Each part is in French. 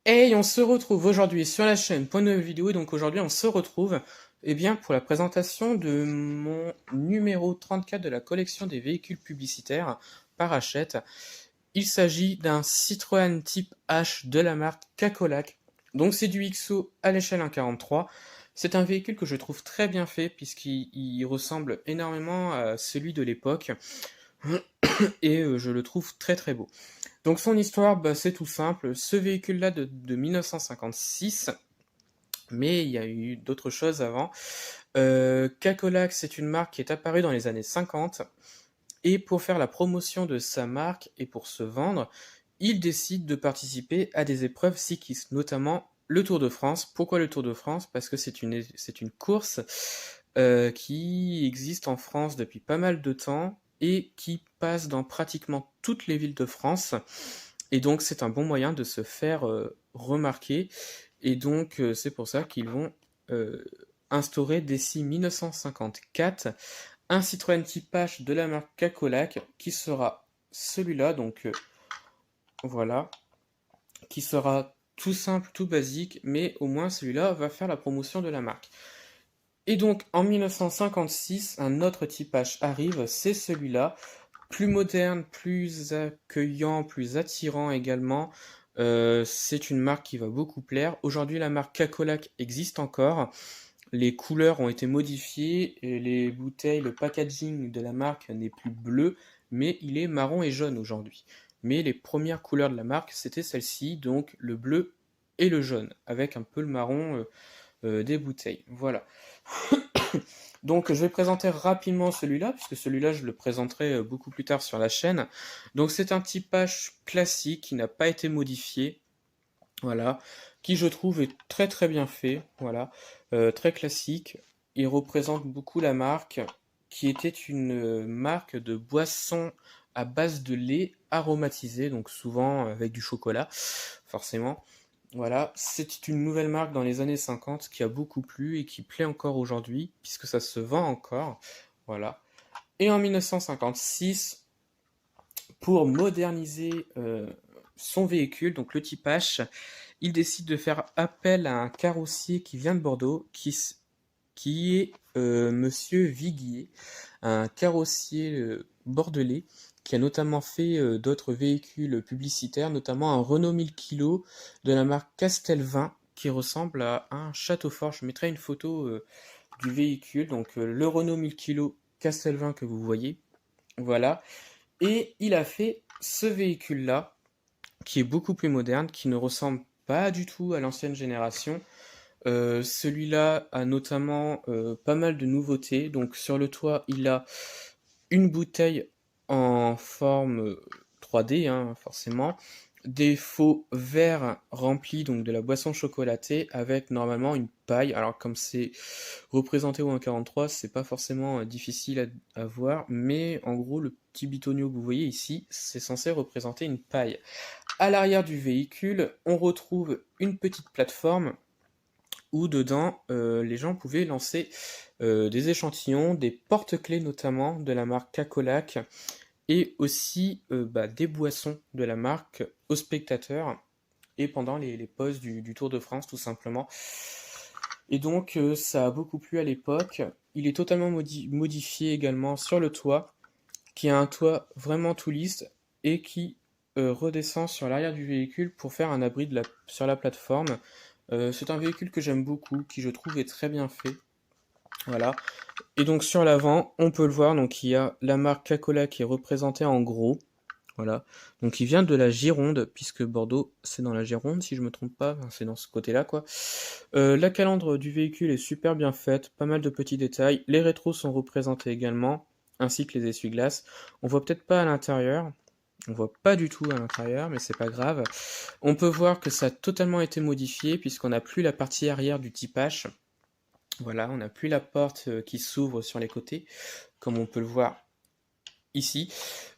Hey, on se retrouve aujourd'hui sur la chaîne Point de vidéo et donc aujourd'hui on se retrouve bien, pour la présentation de mon numéro 34 de la collection des véhicules publicitaires par Hachette. Il s'agit d'un Citroën Type H de la marque Cacolac. Donc c'est du XO à l'échelle 1,43. C'est un véhicule que je trouve très bien fait puisqu'il ressemble énormément à celui de l'époque et je le trouve très très beau. Donc son histoire, c'est tout simple. Ce véhicule-là de 1956, mais il y a eu d'autres choses avant. Cacolac, c'est une marque qui est apparue dans les années 50, et pour faire la promotion de sa marque et pour se vendre, il décide de participer à des épreuves cyclistes, notamment le Tour de France. Pourquoi le Tour de France? Parce que c'est une course qui existe en France depuis pas mal de temps et qui passe dans pratiquement toutes les villes de France. Et donc c'est un bon moyen de se faire remarquer. Et donc c'est pour ça qu'ils vont euh, instaurer d'ici 1954 un Citroën Type H de la marque Cacolac qui sera celui-là, donc voilà, qui sera tout simple, tout basique, mais au moins celui-là va faire la promotion de la marque. Et donc en 1956, un autre Type H arrive, c'est celui-là, plus moderne, plus accueillant, plus attirant également. C'est une marque qui va beaucoup plaire. Aujourd'hui, la marque Cacolac existe encore. Les couleurs ont été modifiées et les bouteilles, le packaging de la marque n'est plus bleu, mais il est marron et jaune aujourd'hui. Mais les premières couleurs de la marque, c'était celle-ci, donc le bleu et le jaune, avec un peu le marron des bouteilles. Voilà. Donc je vais présenter rapidement celui-là, puisque celui-là je le présenterai beaucoup plus tard sur la chaîne. Donc c'est un typage classique qui n'a pas été modifié, voilà, qui je trouve est très très bien fait, voilà, très classique. Il représente beaucoup la marque, qui était une marque de boisson à base de lait aromatisé, donc souvent avec du chocolat, forcément. Voilà, c'est une nouvelle marque dans les années 50 qui a beaucoup plu et qui plaît encore aujourd'hui, puisque ça se vend encore. Voilà. Et en 1956, pour moderniser son véhicule, donc le Type H, il décide de faire appel à un carrossier qui vient de Bordeaux, qui est Monsieur Viguier, un carrossier bordelais, qui a notamment fait d'autres véhicules publicitaires, notamment un Renault 1000 kg de la marque Castelvin, qui ressemble à un château fort. Je mettrai une photo du véhicule, donc le Renault 1000 kg Castelvin que vous voyez. Voilà. Et il a fait ce véhicule-là, qui est beaucoup plus moderne, qui ne ressemble pas du tout à l'ancienne génération. Celui-là a notamment pas mal de nouveautés. Donc sur le toit, il a une bouteille en forme 3D, hein, forcément, des faux verres remplis donc de la boisson chocolatée avec normalement une paille. Alors comme c'est représenté au 1,43, c'est pas forcément difficile à voir, mais en gros le petit bitonio que vous voyez ici, c'est censé représenter une paille. À l'arrière du véhicule, on retrouve une petite plateforme où dedans les gens pouvaient lancer des échantillons, des porte-clés notamment de la marque Cacolac et aussi des boissons de la marque aux spectateurs et pendant les pauses du Tour de France tout simplement. Et donc ça a beaucoup plu à l'époque. Il est totalement modifié également sur le toit, qui a un toit vraiment tout lisse et qui redescend sur l'arrière du véhicule pour faire un abri sur la plateforme. C'est un véhicule que j'aime beaucoup, qui je trouve est très bien fait. Voilà. Et donc sur l'avant, on peut le voir, donc il y a la marque Cacola qui est représentée en gros. Voilà. Donc il vient de la Gironde, puisque Bordeaux c'est dans la Gironde, si je me trompe pas, enfin, c'est dans ce côté-là quoi. La calandre du véhicule est super bien faite, pas mal de petits détails. Les rétros sont représentés également, ainsi que les essuie-glaces. On voit peut-être pas à l'intérieur, on voit pas du tout à l'intérieur, mais c'est pas grave. On peut voir que ça a totalement été modifié, puisqu'on n'a plus la partie arrière du Type H. Voilà, on n'a plus la porte qui s'ouvre sur les côtés, comme on peut le voir ici.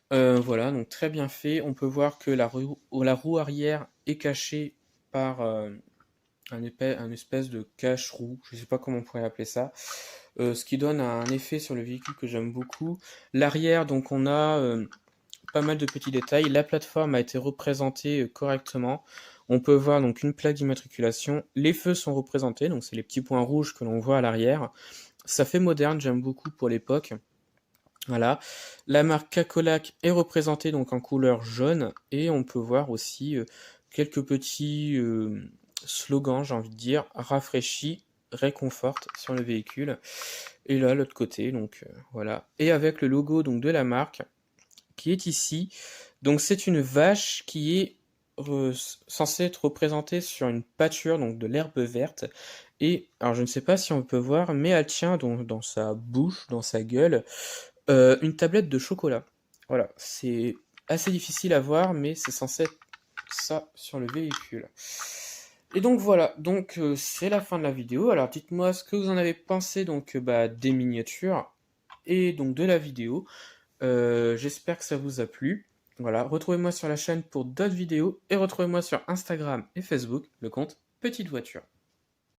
Voilà, donc très bien fait. On peut voir que la roue arrière est cachée par un espèce de cache-roue, je ne sais pas comment on pourrait appeler ça, ce qui donne un effet sur le véhicule que j'aime beaucoup. L'arrière, donc on a pas mal de petits détails. La plateforme a été représentée correctement. On peut voir donc une plaque d'immatriculation. Les feux sont représentés, donc c'est les petits points rouges que l'on voit à l'arrière. Ça fait moderne, j'aime beaucoup pour l'époque. Voilà. La marque Cacolac est représentée donc en couleur jaune et on peut voir aussi quelques petits slogans, j'ai envie de dire, rafraîchis, réconforte sur le véhicule. Et là, l'autre côté, donc voilà. Et avec le logo donc de la marque qui est ici. Donc c'est une vache qui est censée être représentée sur une pâture, donc de l'herbe verte. Et alors je ne sais pas si on peut voir, mais elle tient donc dans sa bouche, dans sa gueule, une tablette de chocolat. Voilà, c'est assez difficile à voir, mais c'est censé être ça sur le véhicule. Et donc voilà, donc c'est la fin de la vidéo. Alors dites-moi ce que vous en avez pensé donc des miniatures et donc de la vidéo. J'espère que ça vous a plu. Voilà, retrouvez-moi sur la chaîne pour d'autres vidéos et retrouvez-moi sur Instagram et Facebook, le compte Petite Voiture.